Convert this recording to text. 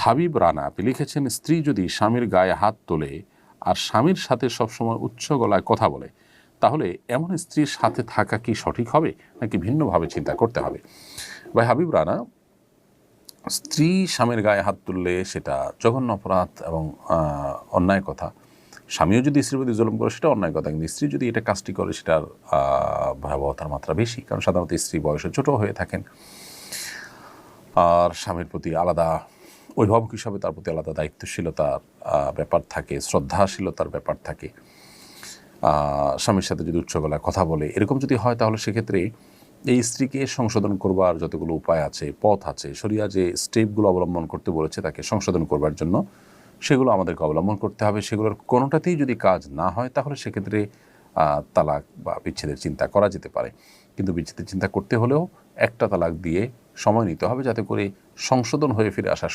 হাবিব রানা আপনি লিখেছেন, স্ত্রী যদি স্বামীর গায়ে হাত তোলে আর স্বামীর সাথে সবসময় উচ্চ গলায় কথা বলে, তাহলে এমন স্ত্রীর সাথে থাকা কি সঠিক হবে নাকি ভিন্নভাবে চিন্তা করতে হবে? ভাই হাবিব রানা, স্ত্রী স্বামীর গায়ে হাত তুললে সেটা জঘন্য অপরাধ এবং অন্যায় কথা। স্বামীও যদি স্ত্রীর প্রতি জুলুম করে সেটা অন্যায় কথা, কিন্তু স্ত্রী যদি এটা কাজটি করে সেটার ভয়াবহতার মাত্রা বেশি, কারণ সাধারণত স্ত্রী বয়সে ছোট হয়ে থাকেন আর স্বামীর প্রতি আলাদা অভিভাবক হিসাবে তার প্রতি আলাদা দায়িত্বশীলতার ব্যাপার থাকে, শ্রদ্ধাশীলতার ব্যাপার থাকে। স্বামীর সাথে যদি উচ্চ গলায় কথা বলে এরকম যদি হয়, তাহলে সেক্ষেত্রে এই স্ত্রীকে সংশোধন করবার যতগুলো উপায় আছে, পথ আছে, শরিয়া যে স্টেপগুলো অবলম্বন করতে বলেছে তাকে সংশোধন করবার জন্য, সেগুলো আমাদেরকে অবলম্বন করতে হবে। সেগুলোর কোনোটাতেই যদি কাজ না হয়, তাহলে সেক্ষেত্রে তালাক বা বিচ্ছেদের চিন্তা করা যেতে পারে। কিন্তু বিচ্ছেদের চিন্তা করতে হলেও একটা তালাক দিয়ে সময় নিতে হবে, যাতে করে সংশোধন হয়ে ফিরে আসার